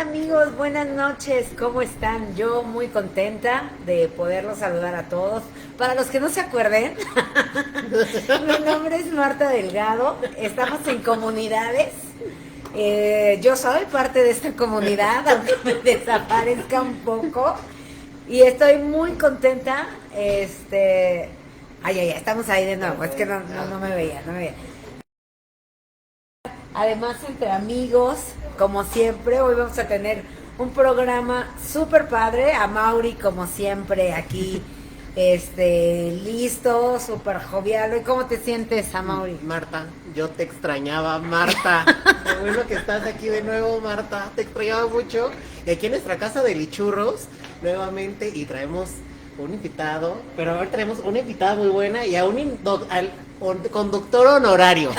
amigos? Buenas noches, ¿cómo están? Yo muy contenta de poderlos saludar a todos. Para los que no se acuerden, mi nombre es Marta Delgado, estamos en comunidades. Yo soy parte de esta comunidad, aunque me desaparezca un poco. Y estoy muy contenta. Estamos ahí de nuevo, es que no me veía, no me veía. Además, entre amigos, como siempre, hoy vamos a tener un programa súper padre. A Mauri, como siempre, aquí, listo, súper jovial. ¿Y cómo te sientes, a Mauri? Marta, yo te extrañaba, Marta. Qué bueno que estás aquí de nuevo, Marta. Te extrañaba mucho. Y aquí en nuestra casa de Lichurros, nuevamente, y traemos un invitado, pero ahora tenemos una invitada muy buena y a al conductor honorario.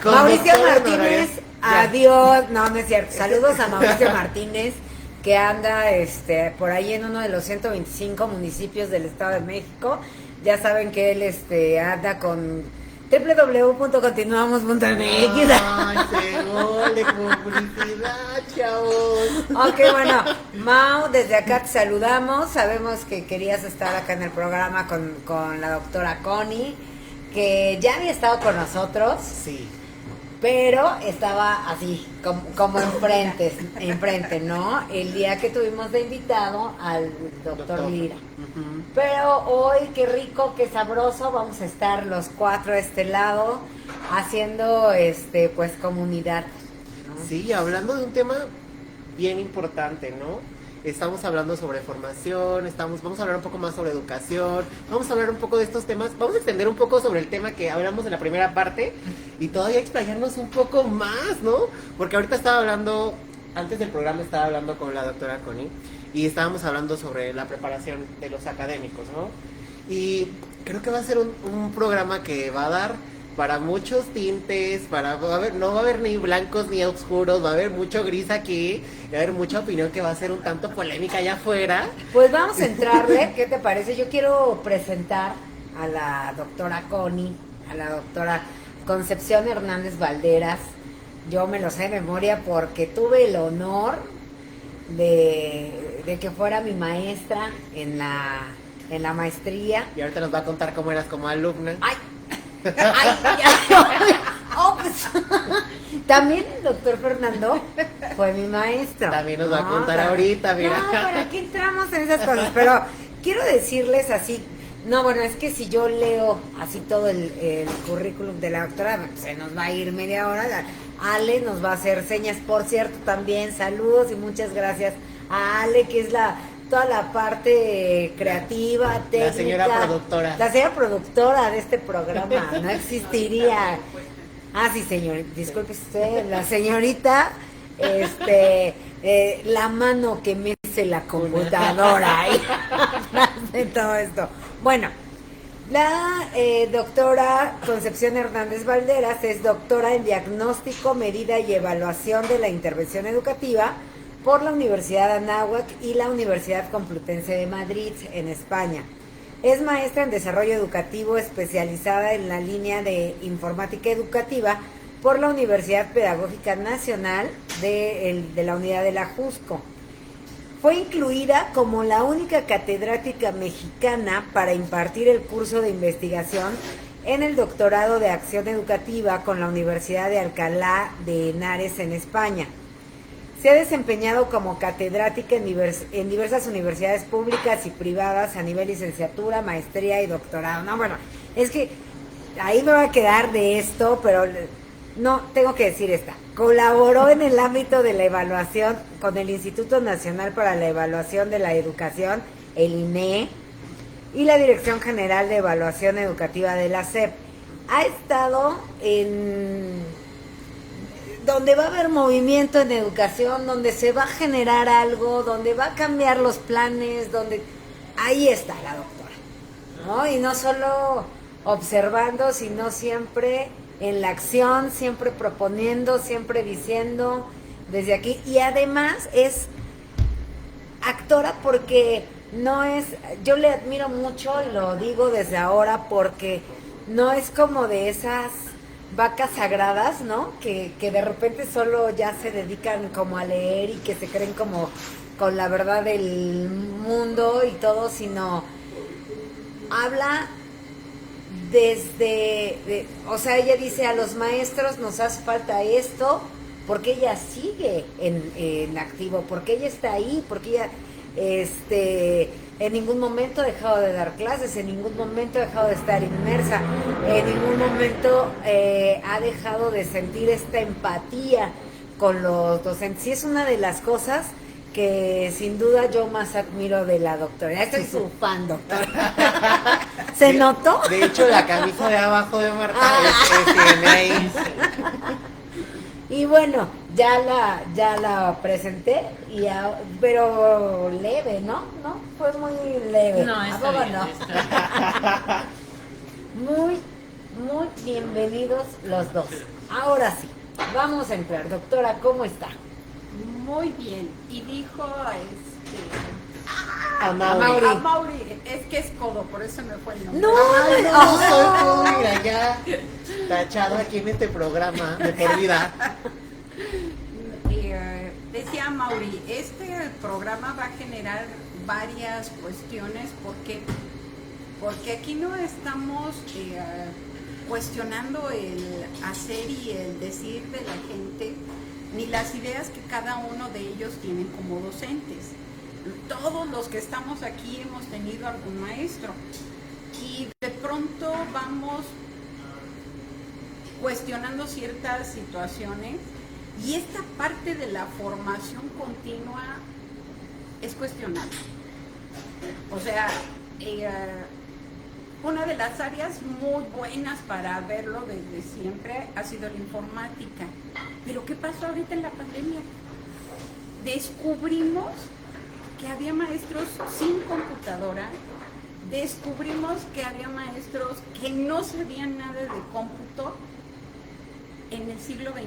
Mauricio Conductor Martínez, honorario. adiós. No es cierto. Saludos a Mauricio Martínez, que anda por ahí en uno de los 125 municipios del Estado de México. Ya saben que él anda con www.continuamos.mx. Ay, se de publicidad, chavos. Ok, bueno, Mau, desde acá te saludamos. Sabemos que querías estar acá en el programa con la doctora Connie, que ya había estado con nosotros. Sí. Pero estaba así, como enfrente, ¿no? El día que tuvimos de invitado al doctor Lira. Uh-huh. Pero hoy, qué rico, qué sabroso, vamos a estar los cuatro a este lado, haciendo, pues, comunidad, ¿no? Sí, hablando de un tema bien importante, ¿no? Estamos hablando sobre formación, vamos a hablar un poco más sobre educación, vamos a hablar un poco de estos temas, vamos a extender un poco sobre el tema que hablamos en la primera parte y todavía explayarnos un poco más, ¿no? Porque ahorita antes del programa estaba hablando con la doctora Connie y estábamos hablando sobre la preparación de los académicos, ¿no? Y creo que va a ser un programa que va a dar para muchos tintes, no va a haber ni blancos ni oscuros, va a haber mucho gris aquí, va a haber mucha opinión que va a ser un tanto polémica allá afuera. Pues vamos a entrarle, ¿qué te parece? Yo quiero presentar a la doctora Connie, a la doctora Concepción Hernández Valderas. Yo me lo sé de memoria porque tuve el honor de que fuera mi maestra en la maestría. Y ahorita nos va a contar cómo eras como alumna. ¡Ay! Oh, pues. También el doctor Fernando fue mi maestro. También nos va a contar ahorita, mira. No, ¿para qué entramos en esas cosas? Pero quiero decirles así, no, bueno, es que si yo leo así todo el currículum de la doctora, se nos va a ir media hora. Ale nos va a hacer señas, por cierto, también saludos y muchas gracias a Ale, que es toda la parte creativa, técnica. La señora productora. La señora productora de este programa, no existiría. Ah, sí, señor, disculpe usted, la señorita, la mano que mece la computadora y de todo esto. Bueno, la doctora Concepción Hernández Valderas es doctora en diagnóstico, medida y evaluación de la intervención educativa por la Universidad Anáhuac y la Universidad Complutense de Madrid, en España. Es maestra en desarrollo educativo especializada en la línea de informática educativa por la Universidad Pedagógica Nacional de la Unidad de la Jusco. Fue incluida como la única catedrática mexicana para impartir el curso de investigación en el doctorado de acción educativa con la Universidad de Alcalá de Henares en España. Se ha desempeñado como catedrática en diversas universidades públicas y privadas a nivel licenciatura, maestría y doctorado. No, bueno, es que ahí me voy a quedar de esto, pero no, tengo que decir esta. Colaboró en el ámbito de la evaluación con el Instituto Nacional para la Evaluación de la Educación, el INE, y la Dirección General de Evaluación Educativa de la SEP. Ha estado en donde va a haber movimiento en educación, donde se va a generar algo, donde va a cambiar los planes, donde ahí está la doctora, ¿no? Y no solo observando, sino siempre en la acción, siempre proponiendo, siempre diciendo desde aquí. Y además es actora porque yo le admiro mucho y lo digo desde ahora porque no es como de esas vacas sagradas, ¿no? Que de repente solo ya se dedican como a leer y que se creen como con la verdad del mundo y todo, sino habla o sea, ella dice, a los maestros nos hace falta esto, porque ella sigue en activo, porque ella está ahí, porque ella en ningún momento ha dejado de dar clases, en ningún momento ha dejado de estar inmersa, en ningún momento ha dejado de sentir esta empatía con los docentes. Y es una de las cosas que sin duda yo más admiro de la doctora. Soy su fan, doctora. ¿Se notó? De hecho, la camisa de abajo de Marta tiene ahí. Y bueno, ya la presenté, pero leve, ¿no? ¿No? Fue muy leve. No, está bien, está Muy, muy bienvenidos los dos. Ahora sí, vamos a entrar. Doctora, ¿cómo está? Muy bien. Y dijo A Mauri. a Mauri, es que es codo, por eso me fue el nombre. No, soy tú, mira, ya tachado aquí en este programa de por vida. Decía Mauri, este programa va a generar varias cuestiones porque aquí no estamos cuestionando el hacer y el decir de la gente, ni las ideas que cada uno de ellos tienen como docentes. Todos los que estamos aquí hemos tenido algún maestro y de pronto vamos cuestionando ciertas situaciones y esta parte de la formación continua es cuestionable. O sea, una de las áreas muy buenas para verlo desde siempre ha sido la informática. Pero ¿qué pasó ahorita en la pandemia? Descubrimos que había maestros sin computadora, descubrimos que había maestros que no sabían nada de cómputo en el siglo XXI.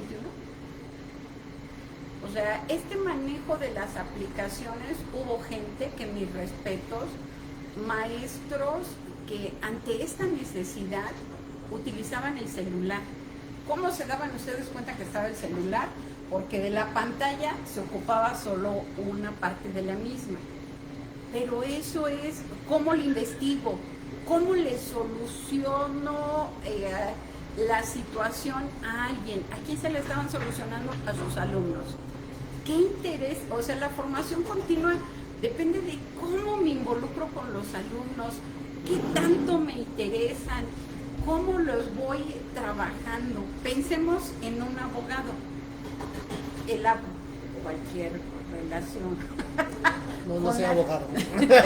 O sea, este manejo de las aplicaciones, hubo gente que, mis respetos, maestros que ante esta necesidad utilizaban el celular. ¿Cómo se daban ustedes cuenta que estaba el celular? Porque de la pantalla se ocupaba solo una parte de la misma. Pero eso es cómo le investigo, cómo le soluciono la situación a alguien. ¿A quién se le estaban solucionando? A sus alumnos. ¿Qué interés? O sea, la formación continua depende de cómo me involucro con los alumnos, qué tanto me interesan, cómo los voy trabajando. Pensemos en un abogado. Cualquier relación. No soy abogado.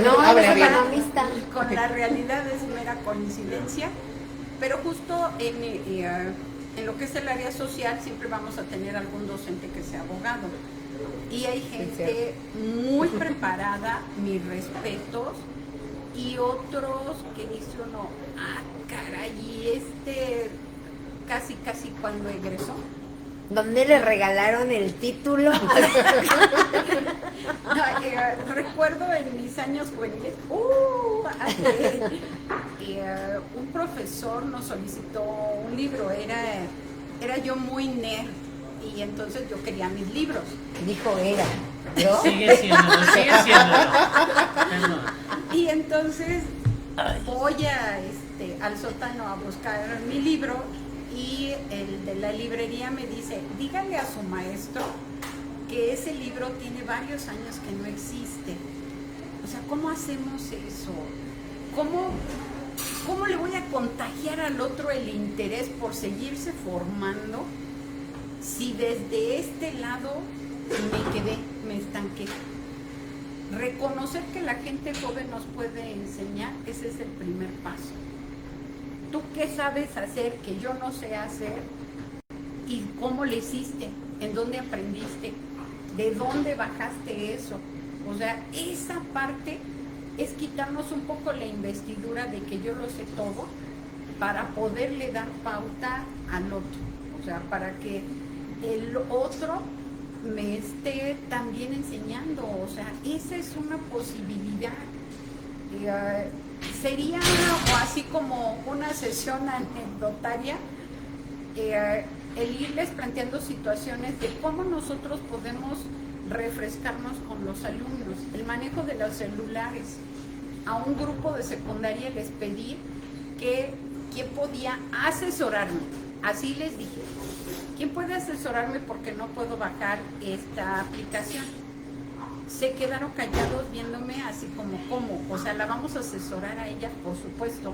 No, Abre es bien. economista. Con la realidad es mera coincidencia, pero justo en lo que es el área social siempre vamos a tener algún docente que sea abogado. Y hay gente muy preparada, mis respetos, y otros que dice uno, caray, y casi cuando egresó. ¿Dónde le regalaron el título? Recuerdo en mis años juveniles, un profesor nos solicitó un libro, era yo muy nerd y entonces yo quería mis libros. Dijo era, ¿no? Sigue siendo. Perdón. Y entonces voy al sótano a buscar mi libro y el de la librería me dice, dígale a su maestro que ese libro tiene varios años que no existe. O sea, ¿cómo hacemos eso? ¿Cómo le voy a contagiar al otro el interés por seguirse formando si desde este lado me estanqué? Reconocer que la gente joven nos puede enseñar, ese es el primer paso. ¿Tú qué sabes hacer que yo no sé hacer? ¿Y cómo le hiciste? ¿En dónde aprendiste? ¿De dónde bajaste eso? O sea, esa parte es quitarnos un poco la investidura de que yo lo sé todo para poderle dar pauta al otro. O sea, para que el otro me esté también enseñando. O sea, esa es una posibilidad. Sería así como una sesión anecdotaria. el irles planteando situaciones de cómo nosotros podemos refrescarnos con los alumnos, el manejo de los celulares. A un grupo de secundaria les pedí que quién podía asesorarme, así les dije, ¿quién puede asesorarme porque no puedo bajar esta aplicación? Se quedaron callados viéndome así como, ¿cómo? O sea, la vamos a asesorar a ella, por supuesto.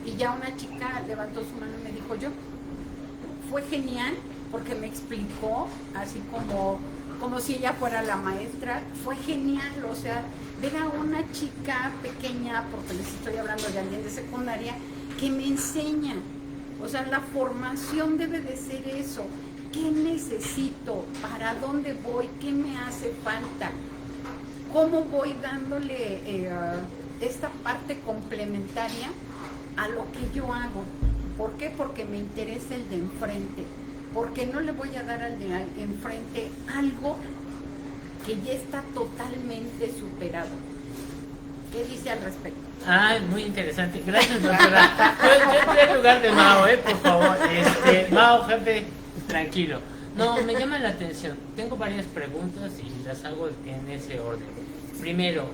Y ya una chica levantó su mano y me dijo, yo. Fue genial porque me explicó así como si ella fuera la maestra. Fue genial, o sea, ver a una chica pequeña, porque les estoy hablando de alguien de secundaria, que me enseña. O sea, la formación debe de ser eso. ¿Qué necesito? ¿Para dónde voy? ¿Qué me hace falta? ¿Cómo voy dándole esta parte complementaria a lo que yo hago? ¿Por qué? Porque me interesa el de enfrente. Porque no le voy a dar al de enfrente algo que ya está totalmente superado. ¿Qué dice al respecto? Ah, muy interesante. Gracias, doctora. Yo estoy en lugar de Mao, por favor. Mao, jefe, tranquilo. No, me llama la atención. Tengo varias preguntas y las hago en ese orden. Primero,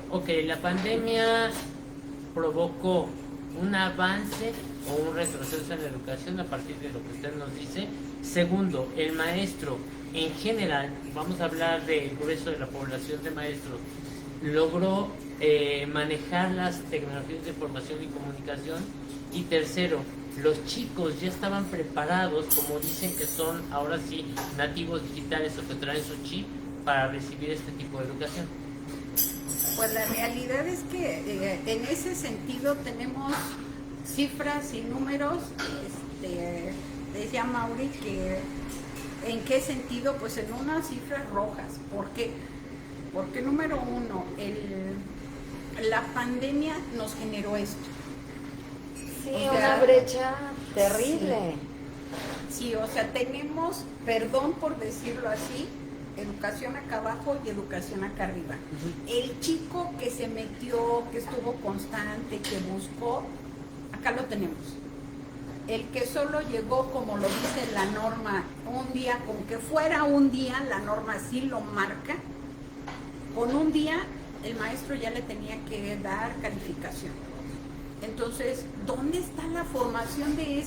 la pandemia provocó un avance o un retroceso en la educación a partir de lo que usted nos dice. Segundo, el maestro en general, vamos a hablar del grueso de la población de maestros, logró manejar las tecnologías de información y comunicación. Y tercero, los chicos ya estaban preparados, como dicen que son ahora sí nativos digitales o que traen su chip para recibir este tipo de educación. Pues la realidad es que en ese sentido tenemos cifras y números. Decía Mauri que en qué sentido, pues en unas cifras rojas. ¿Por qué? Porque número uno, la pandemia nos generó esto. Sí, O sea, una brecha terrible. Sí, o sea, tenemos, perdón por decirlo así, educación acá abajo y educación acá arriba. El chico que se metió, que estuvo constante, que buscó, acá lo tenemos. El que solo llegó, como lo dice la norma, un día, con que fuera un día, la norma sí lo marca, con un día el maestro ya le tenía que dar calificación. Entonces, ¿dónde está la formación de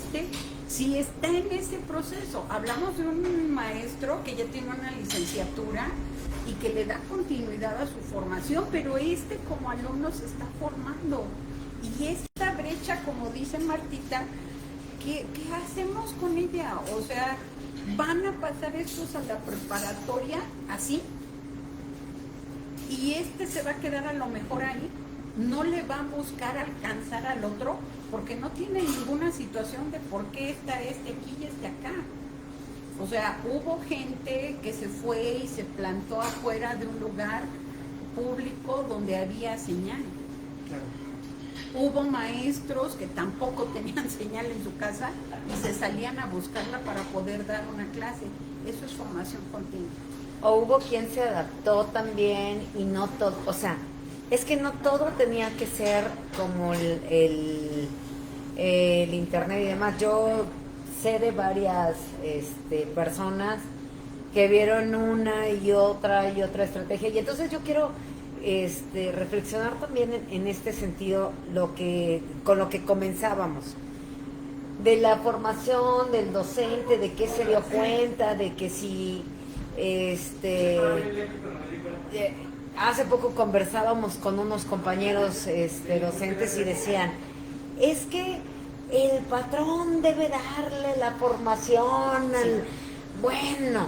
si está en ese proceso? Hablamos de un maestro que ya tiene una licenciatura y que le da continuidad a su formación, pero como alumno se está formando. Y esta brecha, como dice Martita, ¿qué hacemos con ella? O sea, ¿van a pasar estos a la preparatoria así? Y se va a quedar a lo mejor ahí. No le va a buscar alcanzar al otro porque no tiene ninguna situación de por qué está aquí y acá. O sea, hubo gente que se fue y se plantó afuera de un lugar público donde había señal. Claro. Hubo maestros que tampoco tenían señal en su casa y se salían a buscarla para poder dar una clase. Eso es formación continua. O hubo quien se adaptó también y no todo, o sea, es que no todo tenía que ser como el internet y demás. Yo sé de varias personas que vieron una y otra estrategia, y entonces yo quiero reflexionar también en este sentido con lo que comenzábamos, de la formación del docente, de qué se dio cuenta, de que si hace poco conversábamos con unos compañeros docentes y decían, es que el patrón debe darle la formación bueno,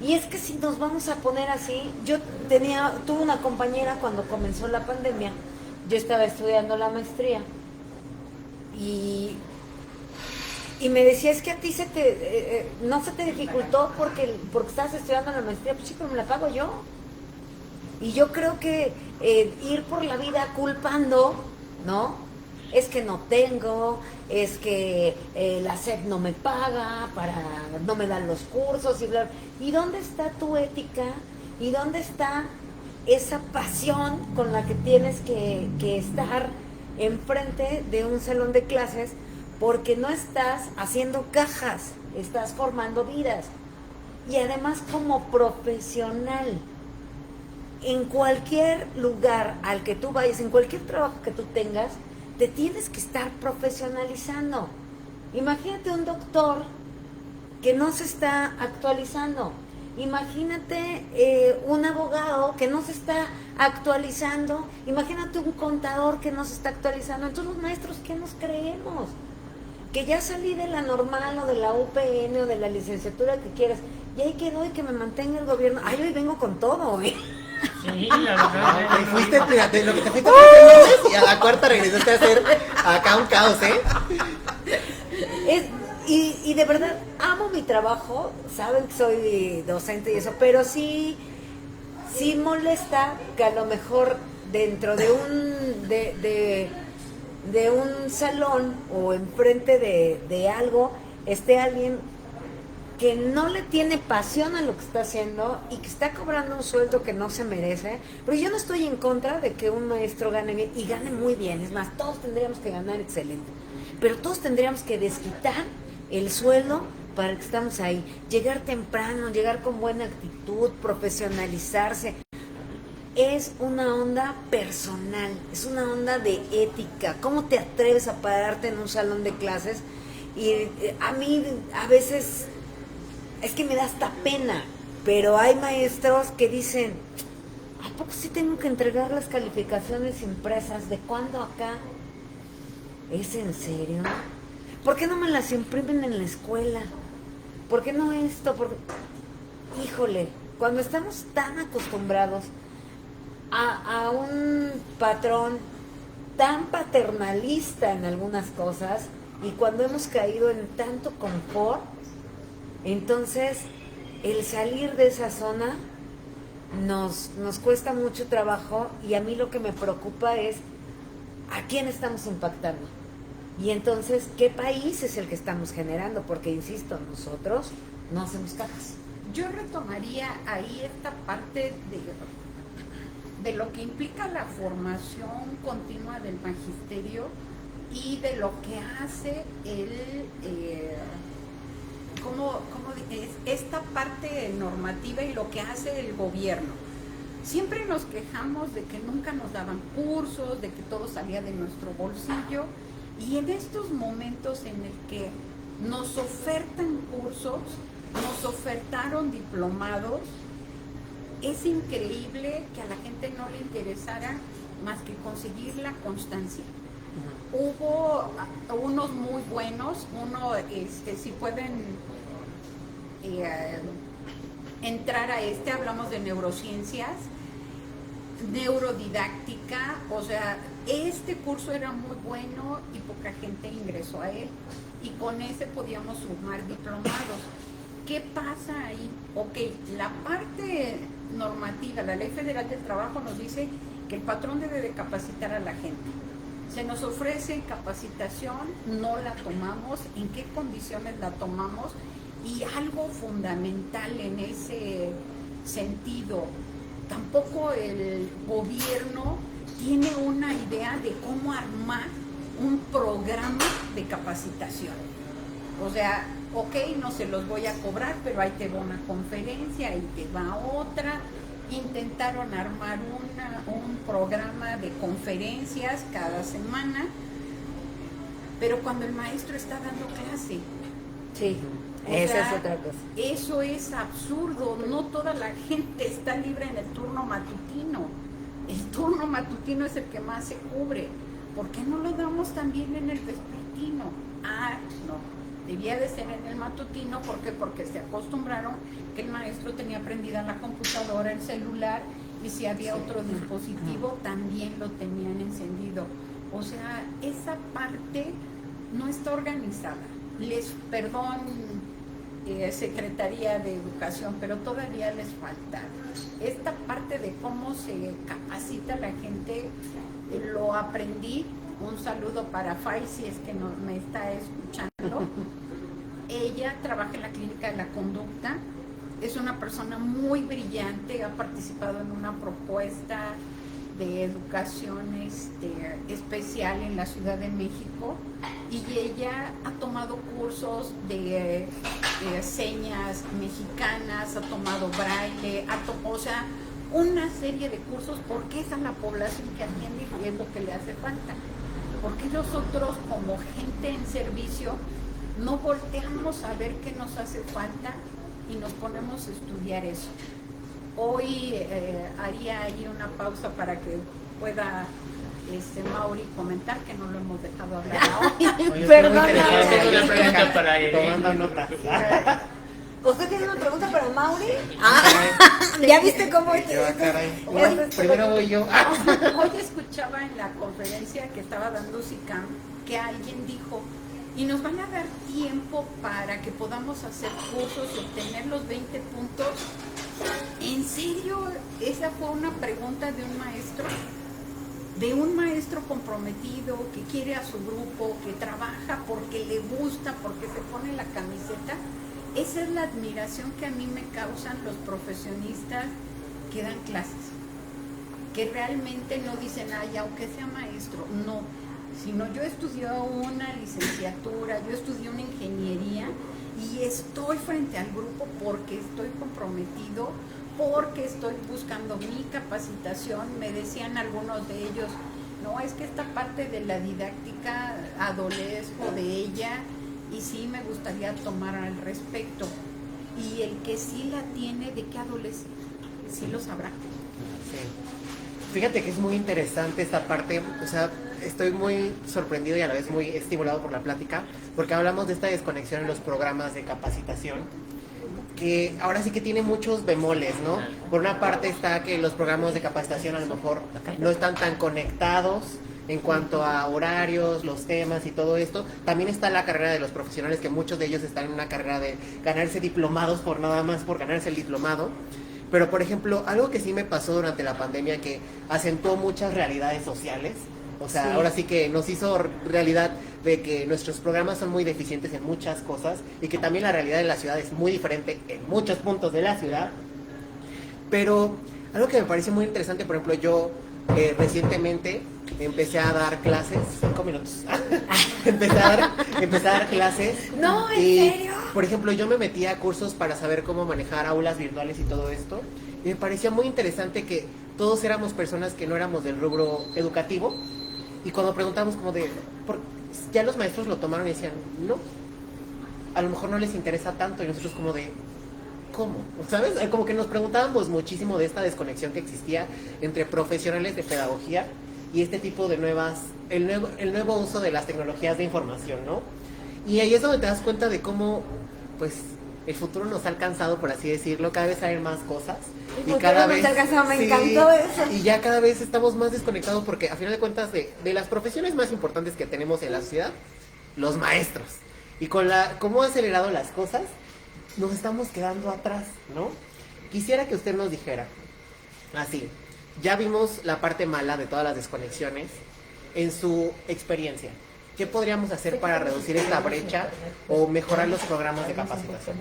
y es que si nos vamos a poner así, yo tuve una compañera cuando comenzó la pandemia, yo estaba estudiando la maestría y me decía, es que a ti no se te dificultó porque estabas estudiando la maestría. Pues sí, pero me la pago yo. Y yo creo que ir por la vida culpando, ¿no? Es que no tengo, es que la SEP no me paga, no me dan los cursos y bla. ¿Y dónde está tu ética? ¿Y dónde está esa pasión con la que tienes que estar enfrente de un salón de clases? Porque no estás haciendo cajas, estás formando vidas. Y además como profesional, en cualquier lugar al que tú vayas, en cualquier trabajo que tú tengas, te tienes que estar profesionalizando. Imagínate un doctor que no se está actualizando. Imagínate un abogado que no se está actualizando. Imagínate un contador que no se está actualizando. Entonces los maestros, ¿qué nos creemos? Que ya salí de la normal o de la UPN o de la licenciatura que quieras. Y ahí quedó y que me mantenga el gobierno. Ay, hoy vengo con todo, ¿eh? Sí, la verdad. Te fuiste, fíjate, lo que te fuiste 3 meses y a la cuarta regresaste a hacer acá un caos, ¿eh? Y de verdad, amo mi trabajo, saben que soy docente y eso, pero sí molesta que a lo mejor dentro de un salón o enfrente de algo esté alguien que no le tiene pasión a lo que está haciendo y que está cobrando un sueldo que no se merece. Pero yo no estoy en contra de que un maestro gane bien y gane muy bien, es más, todos tendríamos que ganar excelente, pero todos tendríamos que desquitar el sueldo para el que estamos ahí, llegar temprano, llegar con buena actitud, profesionalizarse. Es una onda personal, es una onda de ética. ¿Cómo te atreves a pararte en un salón de clases? Y a mí a veces es que me da hasta pena, pero hay maestros que dicen, ¿a poco sí tengo que entregar las calificaciones impresas? ¿De cuándo acá? ¿Es en serio? ¿Por qué no me las imprimen en la escuela? ¿Por qué no esto? Híjole, cuando estamos tan acostumbrados a un patrón tan paternalista en algunas cosas y cuando hemos caído en tanto confort, entonces el salir de esa zona nos cuesta mucho trabajo y a mí lo que me preocupa es a quién estamos impactando. Y entonces, ¿qué país es el que estamos generando? Porque, insisto, nosotros no hacemos cajas. Yo retomaría ahí esta parte de lo que implica la formación continua del magisterio y de lo que hace cómo es esta parte normativa y lo que hace el gobierno. Siempre nos quejamos de que nunca nos daban cursos, de que todo salía de nuestro bolsillo. Y en estos momentos en el que nos ofertan cursos, nos ofertaron diplomados, es increíble que a la gente no le interesara más que conseguir la constancia. Hubo unos muy buenos, si pueden entrar a hablamos de neurociencias, neurodidáctica, o sea, este curso era muy bueno y poca gente ingresó a él y con ese podíamos sumar diplomados. ¿Qué pasa ahí? Ok, la parte normativa, la Ley Federal del Trabajo nos dice que el patrón debe de capacitar a la gente. Se nos ofrece capacitación, no la tomamos, ¿en qué condiciones la tomamos? Y algo fundamental en ese sentido, tampoco el gobierno tiene una idea de cómo armar un programa de capacitación. O sea, ok, no se los voy a cobrar, pero ahí te va una conferencia, ahí te va otra. Intentaron armar un programa de conferencias cada semana, pero cuando el maestro está dando clase. Sí. Esa es otra cosa. Eso es absurdo, no toda la gente está libre en el turno matutino. El turno matutino es el que más se cubre. ¿Por qué no lo damos también en el vespertino? No, debía de ser en el matutino. ¿Por qué? Porque se acostumbraron que el maestro tenía prendida la computadora, el celular, y si había otro dispositivo también lo tenían encendido. O sea, esa parte no está organizada. Secretaría de Educación, pero todavía les falta. Esta parte de cómo se capacita la gente, lo aprendí. Un saludo para Fay, si es que me está escuchando. Ella trabaja en la Clínica de la Conducta, es una persona muy brillante, ha participado en una propuesta de educación especial en la Ciudad de México, y ella ha tomado cursos de señas mexicanas, ha tomado braille, o sea, una serie de cursos, porque esa es la población que atiende y es lo que le hace falta. Porque nosotros, como gente en servicio, no volteamos a ver qué nos hace falta y nos ponemos a estudiar eso. Hoy haría ahí una pausa para que pueda Mauri comentar, que no lo hemos dejado hablar hoy. Oye, Perdón. tengo una pregunta para él. Tomando notas. ¿Usted tiene una pregunta para Mauri? ¿Ya viste cómo Yo, caray. Bueno, primero voy yo. Hoy escuchaba en la conferencia que estaba dando SICAM que alguien dijo, y nos van a dar tiempo para que podamos hacer cursos y obtener los 20 puntos. ¿En serio? Esa fue una pregunta de un maestro comprometido que quiere a su grupo, que trabaja porque le gusta, porque se pone la camiseta. Esa es la admiración que a mí me causan los profesionistas que dan clases, que realmente no dicen, ay, aunque sea maestro, no, sino yo estudié una licenciatura, yo estudié una ingeniería y estoy frente al grupo porque estoy comprometido, porque estoy buscando mi capacitación. Me decían algunos de ellos, no, es que esta parte de la didáctica adolezco de ella y sí me gustaría tomar al respecto. Y el que sí la tiene, ¿de qué adolece? Sí lo sabrá. Sí. Fíjate que es muy interesante esta parte, o sea, estoy muy sorprendido y a la vez muy estimulado por la plática, porque hablamos de esta desconexión en los programas de capacitación, que ahora sí que tiene muchos bemoles, ¿no? Por una parte está que los programas de capacitación a lo mejor no están tan conectados en cuanto a horarios, los temas y todo esto. También está la carrera de los profesionales, que muchos de ellos están en una carrera de ganarse diplomados por nada más por ganarse el diplomado. Pero, por ejemplo, algo que sí me pasó durante la pandemia, que acentuó muchas realidades sociales, o sea, Sí. ahora sí que nos hizo realidad de que nuestros programas son muy deficientes en muchas cosas y que también la realidad de la ciudad es muy diferente en muchos puntos de la ciudad. Pero algo que me parece muy interesante, por ejemplo, yo recientemente empecé a dar clases, 5 minutos, empecé a dar clases. No, ¿en y, serio? Por ejemplo, yo me metí a cursos para saber cómo manejar aulas virtuales y todo esto, y me parecía muy interesante que todos éramos personas que no éramos del rubro educativo, y cuando preguntamos como de, ya los maestros lo tomaron y decían, no, a lo mejor no les interesa tanto, y nosotros como de, ¿cómo? ¿Sabes? Como que nos preguntábamos muchísimo de esta desconexión que existía entre profesionales de pedagogía y este tipo de el nuevo uso de las tecnologías de información, ¿no? Y ahí es donde te das cuenta de cómo, pues, el futuro nos ha alcanzado, por así decirlo, cada vez hay más cosas. El futuro nos ha alcanzado, me encantó eso. Y ya cada vez estamos más desconectados porque, a final de cuentas, de las profesiones más importantes que tenemos en la sociedad, los maestros. Y con cómo ha acelerado las cosas, nos estamos quedando atrás, ¿no? Quisiera que usted nos dijera, así, ya vimos la parte mala de todas las desconexiones, en su experiencia, ¿qué podríamos hacer para reducir esta brecha o mejorar los programas de capacitación?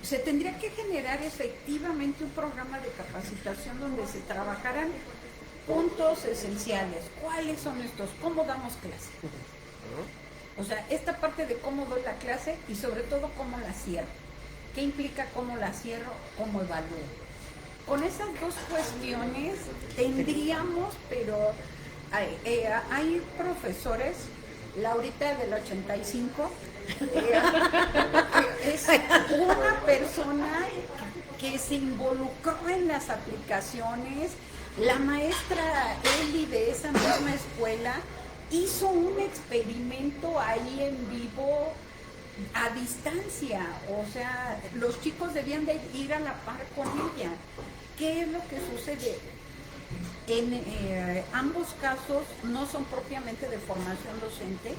Se tendría que generar efectivamente un programa de capacitación donde se trabajaran puntos esenciales. ¿Cuáles son estos? ¿Cómo damos clase? O sea, esta parte de cómo doy la clase y sobre todo cómo la cierro. ¿Qué implica cómo la cierro? ¿Cómo evalúo? Con esas dos cuestiones tendríamos, pero hay profesores, Laurita del 85, es una persona que se involucró en las aplicaciones. La maestra Eli de esa misma escuela hizo un experimento ahí en vivo a distancia, o sea, los chicos debían de ir a la par con ella. ¿Qué es lo que sucede? En ambos casos no son propiamente de formación docente,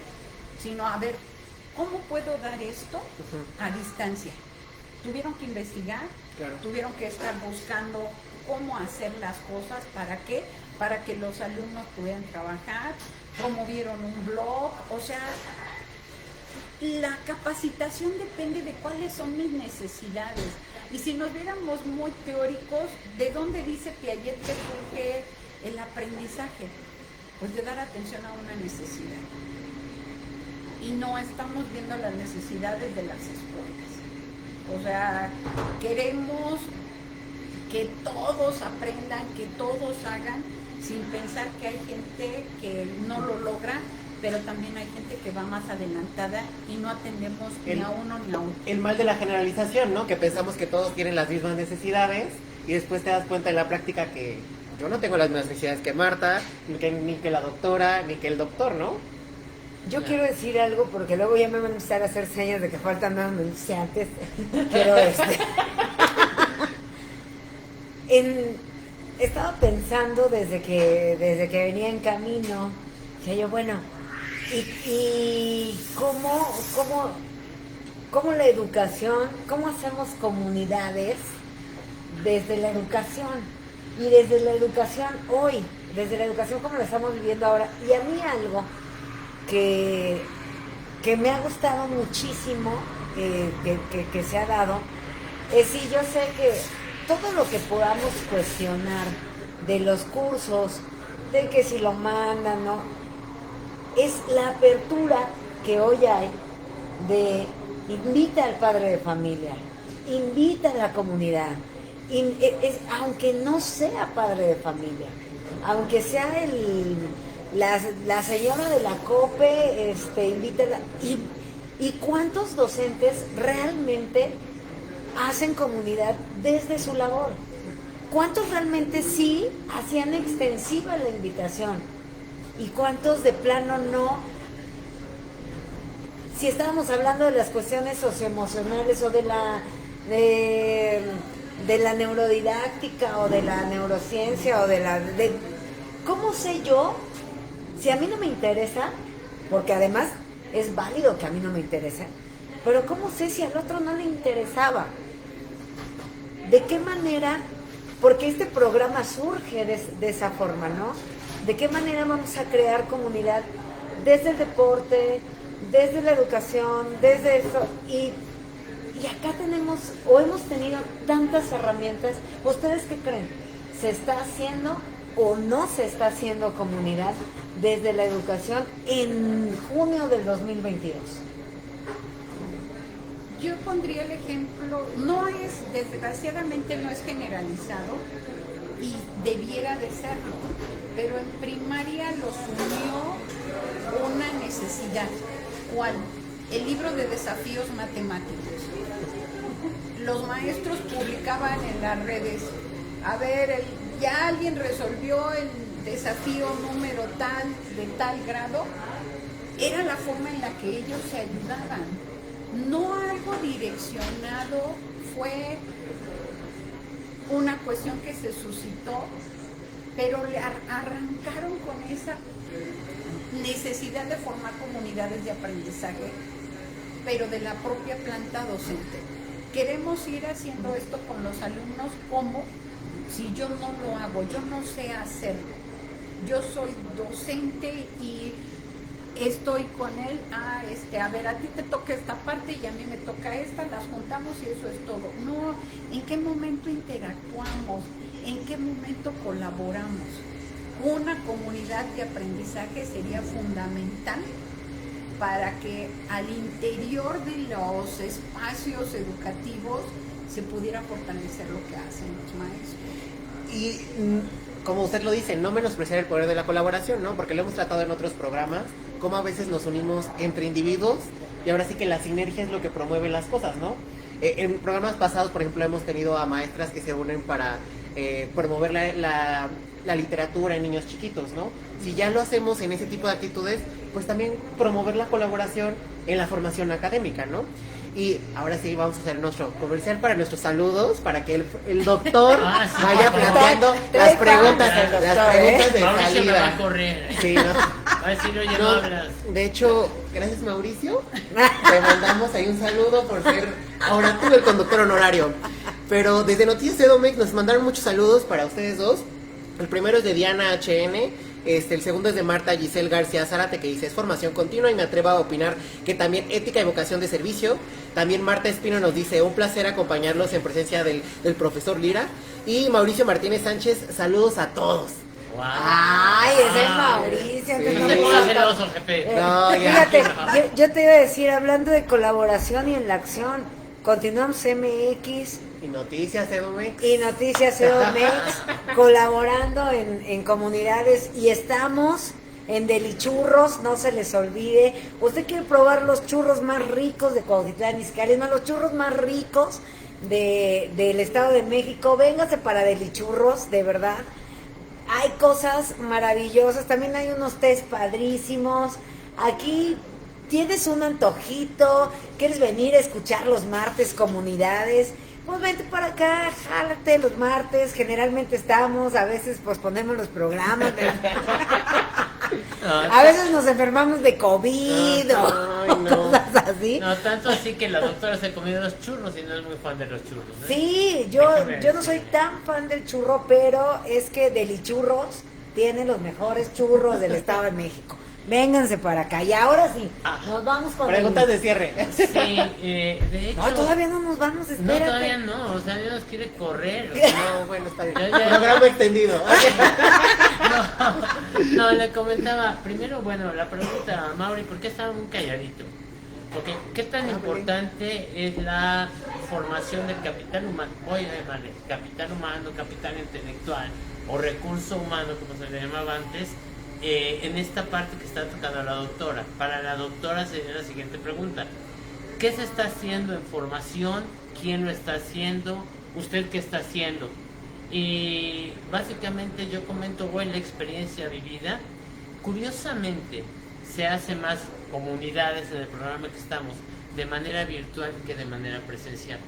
sino a ver, ¿cómo puedo dar esto a distancia? Tuvieron que investigar, Claro. tuvieron que estar buscando cómo hacer las cosas, ¿para qué? Para que los alumnos pudieran trabajar, promovieron un blog, o sea, la capacitación depende de cuáles son mis necesidades. Y si nos viéramos muy teóricos, ¿de dónde dice Piaget que surge el aprendizaje, pues de dar atención a una necesidad. Y no estamos viendo las necesidades de las escuelas. O sea, queremos que todos aprendan, que todos hagan, sin pensar que hay gente que no lo logra, pero también hay gente que va más adelantada y no atendemos ni a uno ni a otro. El mal de la generalización, ¿no? Que pensamos que todos tienen las mismas necesidades y después te das cuenta en la práctica que yo no tengo las mismas necesidades que Marta, ni que la doctora, ni que el doctor, ¿no? Yo quiero decir algo porque luego ya me van a empezar a hacer señas de que faltan más anunciantes. Pero estaba pensando desde que venía en camino, decía yo, bueno, y cómo la educación, cómo hacemos comunidades desde la educación, y desde la educación hoy, desde la educación como la estamos viviendo ahora. Y a mí algo que me ha gustado muchísimo, que se ha dado, es si yo sé que todo lo que podamos cuestionar de los cursos, de que si lo mandan, ¿no? Es la apertura que hoy hay de invita al padre de familia, invita a la comunidad, aunque no sea padre de familia, aunque sea la señora de la COPE, invítala. ¿Y cuántos docentes realmente hacen comunidad desde su labor? ¿Cuántos realmente sí hacían extensiva la invitación? ¿Y cuántos de plano no? Si estábamos hablando de las cuestiones socioemocionales o de la neurodidáctica o de la neurociencia o ¿cómo sé yo? Si a mí no me interesa, porque además es válido que a mí no me interese, pero ¿cómo sé si al otro no le interesaba? ¿De qué manera? Porque este programa surge de esa forma, ¿no? ¿De qué manera vamos a crear comunidad? Desde el deporte, desde la educación, desde eso. Y acá tenemos, o hemos tenido tantas herramientas. ¿Ustedes qué creen? ¿Se está haciendo o no se está haciendo comunidad desde la educación en junio del 2022? Yo pondría el ejemplo, desgraciadamente no es generalizado y debiera de serlo, pero en primaria los unió una necesidad. ¿Cuál? El libro de desafíos matemáticos. Los maestros publicaban en las redes, a ver, ya alguien resolvió el desafío número tal, de tal grado. Era la forma en la que ellos se ayudaban. No algo direccionado, fue una cuestión que se suscitó, pero le arrancaron con esa necesidad de formar comunidades de aprendizaje, pero de la propia planta docente. Queremos ir haciendo esto con los alumnos, como si yo no lo hago, yo no sé hacerlo. Yo soy docente y estoy con él, a ver, a ti te toca esta parte y a mí me toca esta, las juntamos y eso es todo. No, ¿en qué momento interactuamos? ¿En qué momento colaboramos? Una comunidad de aprendizaje sería fundamental para que al interior de los espacios educativos se pudiera fortalecer lo que hacen los maestros. Y como usted lo dice, no menospreciar el poder de la colaboración, ¿no? Porque lo hemos tratado en otros programas, cómo a veces nos unimos entre individuos y ahora sí que la sinergia es lo que promueve las cosas, ¿no? En programas pasados, por ejemplo, hemos tenido a maestras que se unen para promover la literatura en niños chiquitos, ¿no? Si ya lo hacemos en ese tipo de actitudes, pues también promover la colaboración en la formación académica, ¿no? Y ahora sí vamos a hacer nuestro comercial para nuestros saludos, para que el doctor vaya planteando las preguntas de Mauricio me va a salida. correr. Sí, ¿no? Va a decir, oye, no hablas. De hecho, gracias Mauricio, te mandamos ahí un saludo por ser ahora tú el conductor honorario. Pero desde Noticias Edomex nos mandaron muchos saludos para ustedes dos. El primero es de Diana HN. El segundo es de Marta Giselle García Zárate, que dice, es formación continua y me atrevo a opinar que también ética y vocación de servicio. También Marta Espino nos dice, un placer acompañarlos en presencia del profesor Lira. Y Mauricio Martínez Sánchez, saludos a todos. Wow. Ay, ese es Mauricio. Sí. No se ponga celoso, jefe. No, ya. Fíjate, yo te iba a decir, hablando de colaboración y en la acción, continuamos MX Y noticias, Edomex. y Noticias EOMEX colaborando en comunidades y estamos en Delichurros, no se les olvide. Usted quiere probar los churros más ricos de Cuautitlán Izcalli, no, los churros más ricos del Estado de México, véngase para Delichurros, de verdad. Hay cosas maravillosas, también hay unos tés padrísimos. Aquí tienes un antojito, quieres venir a escuchar los martes comunidades, pues vente para acá, jálate los martes, generalmente estamos, a veces posponemos los programas, a veces nos enfermamos de COVID Ay, o no. cosas así. No, tanto así que la doctora se comió los churros y no es muy fan de los churros. ¿eh? Sí, yo no soy tan fan del churro, pero es que Delichurros tiene los mejores churros del Estado de México. Vénganse para acá. Y ahora sí, nos vamos con Preguntas de cierre. Sí, de hecho. No, todavía no nos vamos, No, espérate. todavía no, o sea, Dios nos quiere correr. O sea, No, bueno, está bien. Ya. Programa extendido. no, le comentaba, primero, bueno, la pregunta a Mauri, ¿por qué estaba muy calladito? Porque, ¿qué tan importante es la formación del capital humano? Voy a llamarle capital humano, capital intelectual o recurso humano, como se le llamaba antes, en esta parte que está tocando la doctora. Para la doctora sería la siguiente pregunta: ¿qué se está haciendo en formación? ¿Quién lo está haciendo? ¿Usted qué está haciendo? Y básicamente yo comento hoy la experiencia vivida. Curiosamente, se hace más comunidades en el programa que estamos de manera virtual que de manera presencial.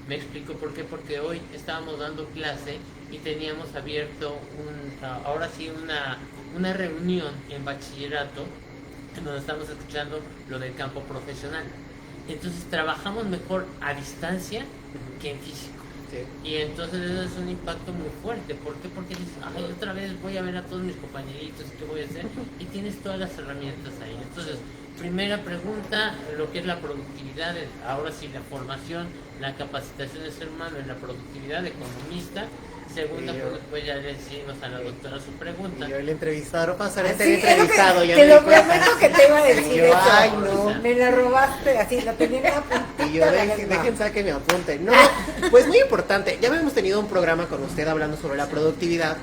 Me explico por qué, porque hoy estábamos dando clase y teníamos abierto ahora sí una reunión en bachillerato en donde estamos escuchando lo del campo profesional. Entonces trabajamos mejor a distancia que en físico. Sí. Y entonces eso es un impacto muy fuerte. ¿Por qué? Porque dices, ay, otra vez voy a ver a todos mis compañeritos, ¿qué voy a hacer? Y tienes todas las herramientas ahí. Entonces, primera pregunta, lo que es la productividad, ahora sí, la formación, la capacitación del ser humano en la productividad economista. Segunda, pues ya le decimos a la doctora su pregunta. Y yo el entrevistador pasaré a Sí, ser es lo que- entrevistado. Ya te me lo di cuenta. prometo que te iba a decir Y yo, eso. ay, no. Me la robaste así, la tenía en la puntita Y yo, de la dejen lengua. saque mi apunte. No, pues muy importante. Ya habíamos tenido un programa con usted hablando sobre la productividad.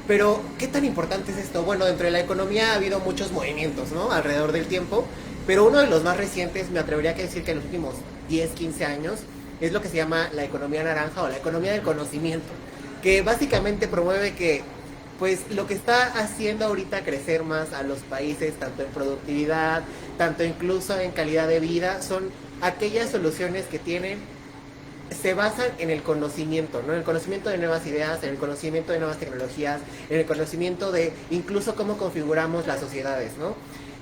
Pero, ¿qué tan importante es esto? Bueno, dentro de la economía ha habido muchos movimientos, ¿no? Alrededor del tiempo. Pero uno de los más recientes, me atrevería a decir que en los últimos 10, 15 años, es lo que se llama la economía naranja o la economía del conocimiento. Que básicamente promueve que, pues, lo que está haciendo ahorita crecer más a los países, tanto en productividad, tanto incluso en calidad de vida, son aquellas soluciones que se basan en el conocimiento, ¿no? En el conocimiento de nuevas ideas, en el conocimiento de nuevas tecnologías, en el conocimiento de incluso cómo configuramos las sociedades, ¿no?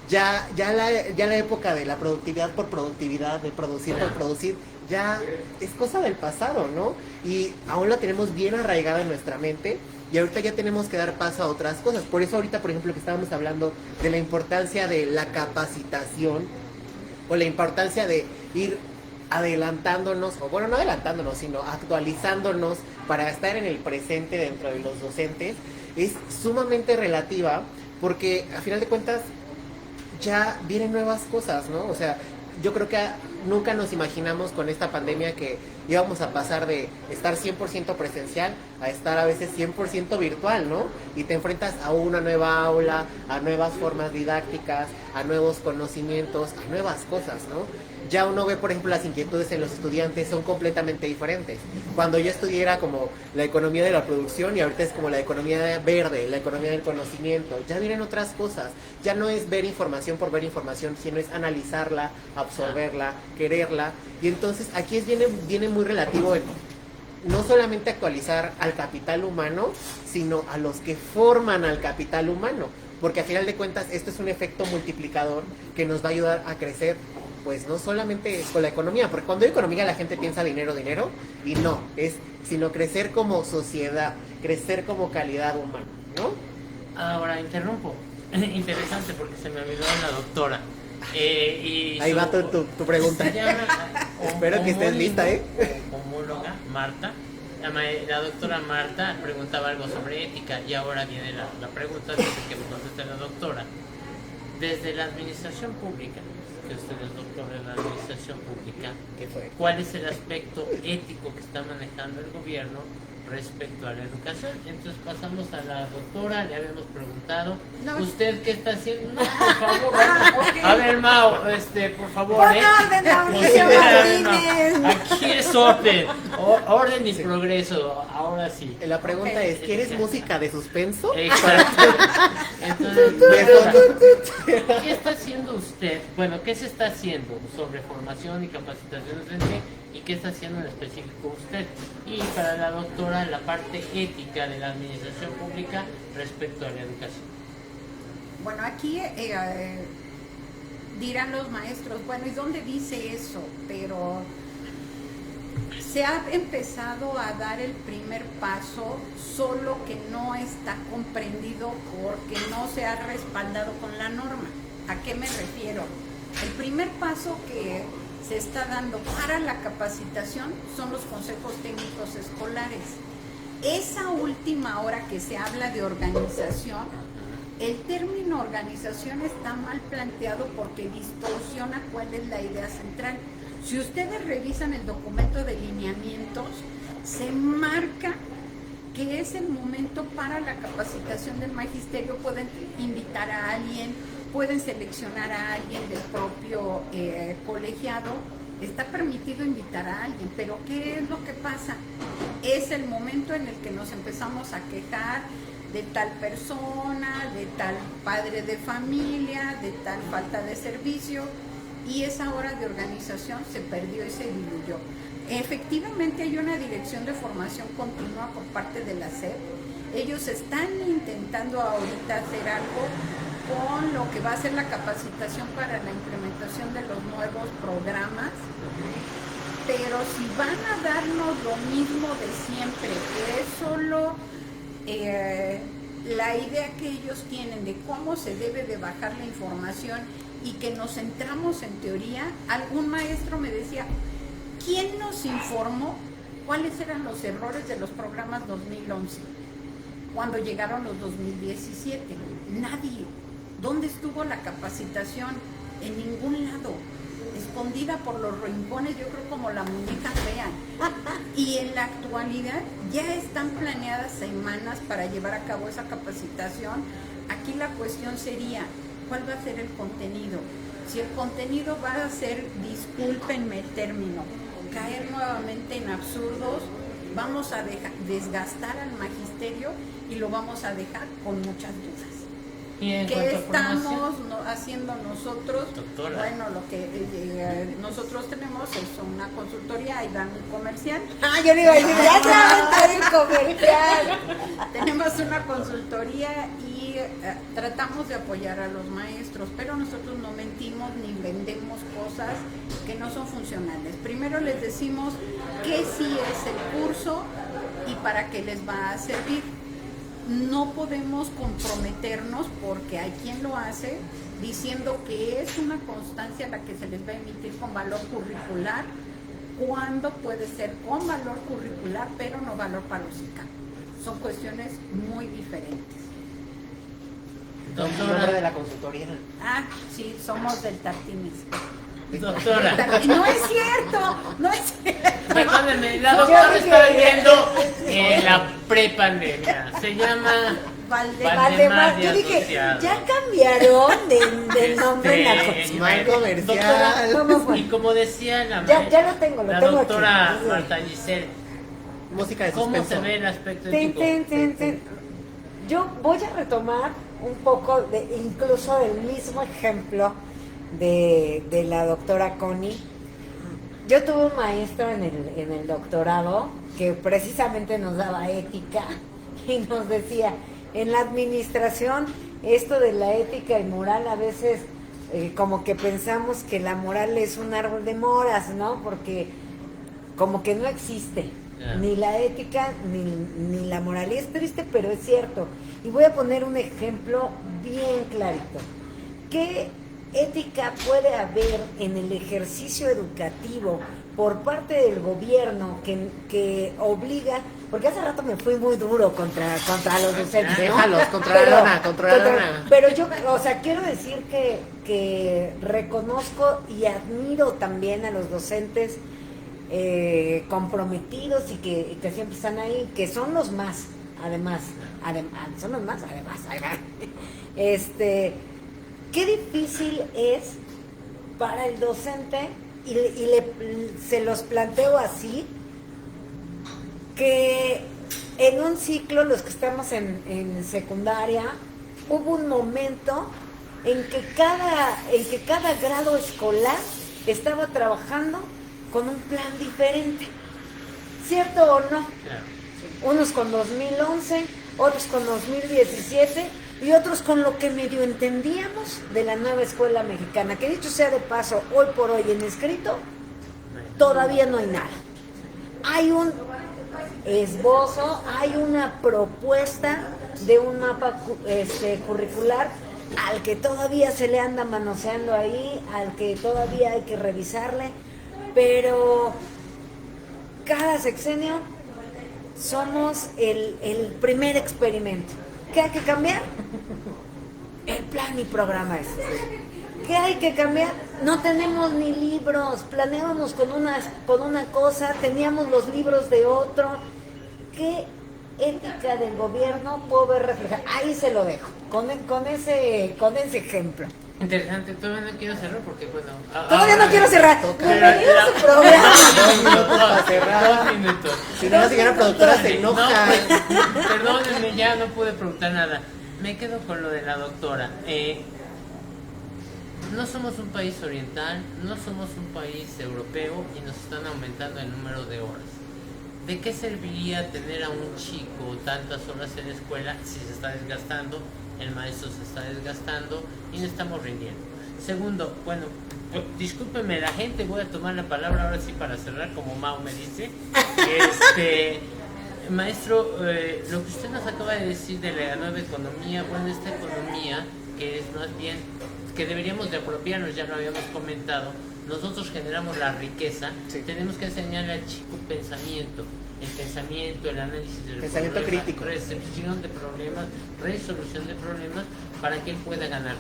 Ya la época de la productividad por productividad, de producir por producir, ya es cosa del pasado, ¿no? Y aún la tenemos bien arraigada en nuestra mente y ahorita ya tenemos que dar paso a otras cosas. Por eso ahorita, por ejemplo, que estábamos hablando de la importancia de la capacitación o la importancia de ir adelantándonos, o bueno, no adelantándonos, sino actualizándonos para estar en el presente dentro de los docentes, es sumamente relativa porque a final de cuentas ya vienen nuevas cosas, ¿no? O sea, yo creo que nunca nos imaginamos con esta pandemia que íbamos a pasar de estar 100% presencial a estar a veces 100% virtual, ¿no? Y te enfrentas a una nueva aula, a nuevas formas didácticas, a nuevos conocimientos, a nuevas cosas, ¿no? Ya uno ve, por ejemplo, las inquietudes en los estudiantes son completamente diferentes. Cuando yo estudié era como la economía de la producción y ahorita es como la economía verde, la economía del conocimiento. Ya vienen otras cosas. Ya no es ver información por ver información, sino es analizarla, absorberla, quererla. Y entonces aquí viene muy relativo no solamente actualizar al capital humano, sino a los que forman al capital humano. Porque a final de cuentas esto es un efecto multiplicador que nos va a ayudar a crecer, pues no solamente con la economía, porque cuando hay economía la gente piensa dinero, y no, sino crecer como sociedad, crecer como calidad humana, ¿no? Ahora interrumpo. Interesante porque se me olvidó la doctora. Y Ahí va tu pregunta. Se llama Espero que estés lista, homóloga Marta. la doctora Marta preguntaba algo sobre ética y ahora viene la pregunta desde que me conteste la doctora. Desde la administración pública, que usted es doctor en la administración pública, ¿Qué fue? ¿cuál es el aspecto ético que está manejando el gobierno respecto a la educación? Entonces pasamos a la doctora, le habíamos preguntado, No. ¿usted qué está haciendo? No, por favor, a ver, Mao, por favor, Pon orden, Mauricio Martínez. aquí es orden, orden y progreso, ahora sí. La pregunta es, ¿quieres música de suspenso? Exacto. Entonces, doctora, ¿qué está haciendo usted? Bueno, ¿qué se está haciendo sobre formación y capacitación docente? ¿Y qué está haciendo en específico usted? Y para la doctora, la parte ética de la administración pública respecto a la educación. Bueno, aquí dirán los maestros, bueno, ¿y dónde dice eso? Pero se ha empezado a dar el primer paso, solo que no está comprendido porque no se ha respaldado con la norma. ¿A qué me refiero? El primer paso que se está dando para la capacitación son los consejos técnicos escolares. Esa última hora que se habla de organización, el término organización está mal planteado porque distorsiona cuál es la idea central. Si ustedes revisan el documento de lineamientos, se marca que es el momento para la capacitación del magisterio. Pueden invitar a alguien, pueden seleccionar a alguien del propio colegiado. Está permitido invitar a alguien, pero ¿qué es lo que pasa? Es el momento en el que nos empezamos a quejar de tal persona, de tal padre de familia, de tal falta de servicio, y esa hora de organización se perdió y se diluyó. Efectivamente hay una dirección de formación continua por parte de la SEP. Ellos están intentando ahorita hacer algo con lo que va a ser la capacitación para la implementación de los nuevos programas, pero si van a darnos lo mismo de siempre, que es solo la idea que ellos tienen de cómo se debe de bajar la información y que nos centramos en teoría. Algún maestro me decía, ¿quién nos informó cuáles eran los errores de los programas 2011 cuando llegaron los 2017? Nadie. ¿Dónde estuvo la capacitación? En ningún lado. Escondida por los rincones, yo creo como la muñeca fea. Y en la actualidad ya están planeadas semanas para llevar a cabo esa capacitación. Aquí la cuestión sería, ¿cuál va a ser el contenido? Si el contenido va a ser, discúlpenme el término, caer nuevamente en absurdos, vamos a desgastar al magisterio y lo vamos a dejar con muchas dudas. ¿Qué estamos haciendo nosotros? Doctora. Bueno, lo que nosotros tenemos es una consultoría y dan un comercial. Ah, yo le iba a decir, ya se va a aventar el comercial. Tenemos una consultoría y tratamos de apoyar a los maestros, pero nosotros no mentimos ni vendemos cosas que no son funcionales. Primero les decimos que sí es el curso y para qué les va a servir. No podemos comprometernos porque hay quien lo hace diciendo que es una constancia la que se les va a emitir con valor curricular, cuando puede ser con valor curricular pero no valor para los ICA. Son cuestiones muy diferentes. Nombre de la consultoría. Ah, sí, somos del Tartines. Doctora, No es cierto, no es cierto. perdóneme, la doctora está viviendo en la prepandemia. Se llama Valdemar, yo dije, Asociados. ya cambiaron de nombre en la Mal comercial. Doctora, ¿Cómo fue? y como decía la, Ya lo tengo, la tengo doctora aquí. Marta Giselle, Música de ¿cómo suspenso. se ve el aspecto Ten, ético? ten. Yo voy a retomar un poco de incluso el mismo ejemplo de la doctora Connie. Yo tuve un maestro en el doctorado que precisamente nos daba ética y nos decía, en la administración esto de la ética y moral a veces como que pensamos que la moral es un árbol de moras, ¿no? Porque como que no existe ni la ética ni la moral. Y es triste, pero es cierto. Y voy a poner un ejemplo bien clarito. ¿Qué ética puede haber en el ejercicio educativo por parte del gobierno que obliga, porque hace rato me fui muy duro contra los docentes, ¿no? Déjalos, contra la lona. Pero yo, o sea, quiero decir que reconozco y admiro también a los docentes comprometidos y que siempre están ahí, que son los más, además, son los más, además. Qué difícil es para el docente, se los planteo así, que en un ciclo, los que estamos en secundaria, hubo un momento en que cada grado escolar estaba trabajando con un plan diferente, ¿cierto o no? Claro. Unos con 2011, otros con 2017 y otros con lo que medio entendíamos de la nueva escuela mexicana, que dicho sea de paso, hoy por hoy en escrito todavía no hay nada. Hay un esbozo, hay una propuesta de un mapa curricular al que todavía se le anda manoseando ahí, al que todavía hay que revisarle, pero cada sexenio somos el primer experimento. ¿Qué hay que cambiar? El plan y programa ese. ¿Qué hay que cambiar? No tenemos ni libros, planeábamos con una cosa, teníamos los libros de otro. ¿Qué ética del gobierno puedo ver reflejada? Ahí se lo dejo, con ese ejemplo. Interesante, todavía no quiero cerrar porque bueno... Todavía no quiero cerrar. Bienvenido a su programa. 2 minutos para cerrar. 2 minutos. Si no, la señora productora se enoja. No, perdónenme, ya no pude preguntar nada. Me quedo con lo de la doctora. No somos un país oriental, no somos un país europeo y nos están aumentando el número de horas. ¿De qué serviría tener a un chico tantas horas en la escuela si se está desgastando, el maestro se está desgastando y no estamos rindiendo? Segundo, bueno, discúlpeme la gente, voy a tomar la palabra ahora sí para cerrar, como Mao me dice. Maestro, lo que usted nos acaba de decir de la nueva economía, bueno, esta economía que es más bien que deberíamos de apropiarnos, ya lo habíamos comentado, nosotros generamos la riqueza, sí. Tenemos que enseñarle al chico pensamiento, el análisis del pensamiento problema, crítico, recepción de problemas, resolución de problemas, para que él pueda ganar.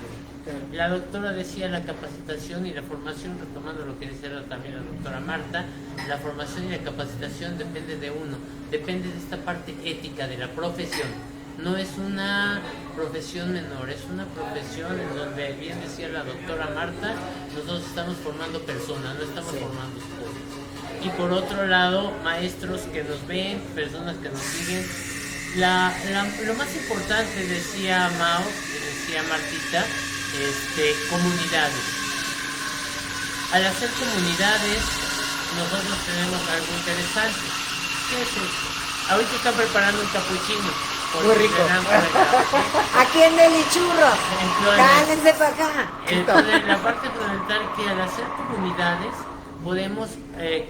La doctora decía la capacitación y la formación, retomando lo que decía también la doctora Marta, la formación y la capacitación depende de uno, depende de esta parte ética de la profesión. No es una profesión menor, es una profesión en donde, bien decía la doctora Marta, nosotros estamos formando personas, no estamos formando escuelas. Y por otro lado, maestros que nos ven, personas que nos siguen, lo más importante, decía Mao, decía Martita, comunidades. Al hacer comunidades, nosotros tenemos algo interesante. ¿Qué es esto? Ahorita están preparando un capuchino. Muy rico. Aquí en Delichurros. Cálense para acá. Entonces, la parte fundamental que al hacer comunidades podemos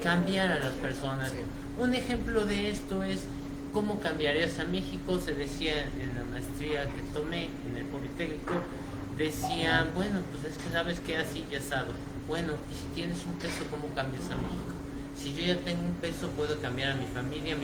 cambiar a las personas. Un ejemplo de esto es cómo cambiarías a México. Se decía en la maestría que tomé en el Politécnico, decían, bueno, pues es que sabes que así ya asado. Bueno, y si tienes un peso, ¿cómo cambias a México? Si yo ya tengo un peso, puedo cambiar a mi familia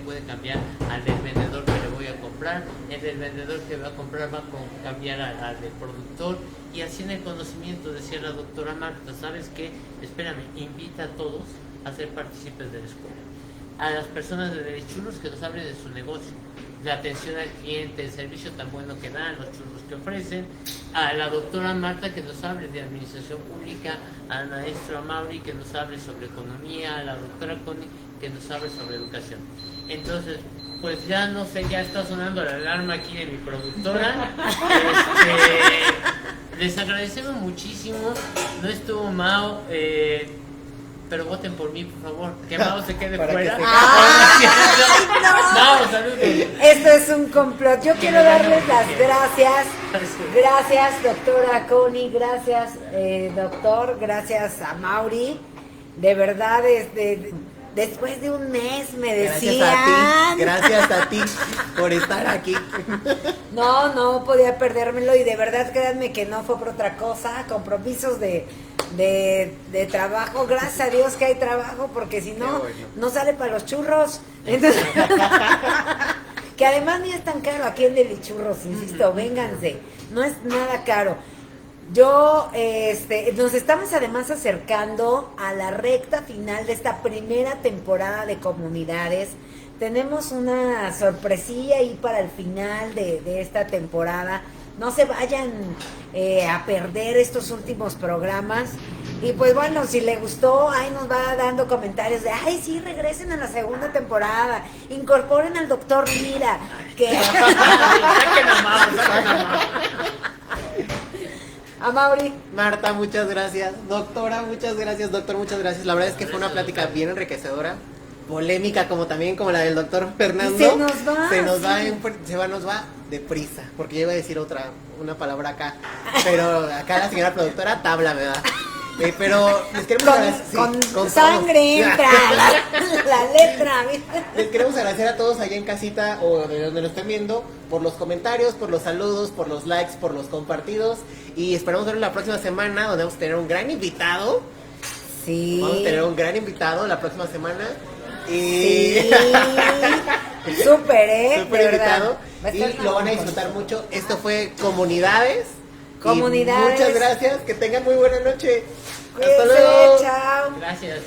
puede cambiar al del vendedor que le voy a comprar, el del vendedor que va a comprar va a cambiar al del productor, y así en el conocimiento, decía la doctora Marta, ¿sabes qué? Espérame, invita a todos a ser partícipes de la escuela. A las personas de Delichurros que nos hablen de su negocio, la atención al cliente, el servicio tan bueno que dan, los churros que ofrecen, a la doctora Marta que nos hable de administración pública, al maestro Mauri que nos hable sobre economía, a la doctora Connie que nos hable sobre educación. Entonces, pues ya no sé, ya está sonando la alarma aquí de mi productora. Les agradecemos muchísimo, no estuvo Mao, pero voten por mí, por favor. Que Mao se quede fuera. No, saludos. Esto es un complot. Yo quiero darles las gracias. Gracias, doctora Connie. Gracias, doctor. Gracias a Mauri. De verdad, después de un mes me decían. Gracias a ti por estar aquí. No podía perdérmelo y de verdad créanme que no fue por otra cosa. Compromisos de de trabajo. Gracias a Dios que hay trabajo, porque si no, Qué bueno. no sale para los churros. Entonces, que además ni es tan caro aquí el Delichurros, insisto, vénganse, no es nada caro. Yo, nos estamos además acercando a la recta final de esta primera temporada de Comunidades. Tenemos una sorpresilla ahí para el final de esta temporada. No se vayan a perder estos últimos programas. Y pues bueno, si le gustó, ahí nos va dando comentarios de, ay, sí, regresen a la segunda temporada, incorporen al doctor Lira, que... Saquen a Mau, saquen a Mau. A Mauri. Marta, muchas gracias. Doctora, muchas gracias. Doctor, muchas gracias. La verdad es que fue una plática bien enriquecedora. Polémica como también como la del doctor Fernando. Y se nos va, se nos va deprisa, porque yo iba a decir una palabra acá, pero acá la señora productora tabla me da. Pero les queremos agradecer. Con sangre todos. entra la letra. ¿viste? Les queremos agradecer a todos allá en casita o de donde nos estén viendo por los comentarios, por los saludos, por los likes, por los compartidos. Y esperamos verlos la próxima semana, donde vamos a tener un gran invitado. Sí. Vamos a tener un gran invitado la próxima semana. Sí. Y Súper, súper de verdad. invitado. Va a Y estar lo van a muy disfrutar bonito. mucho. Esto fue Comunidades. Y Comunidades. muchas gracias. Que tengan muy buena noche. Hasta Cuídense, luego. chao. Gracias.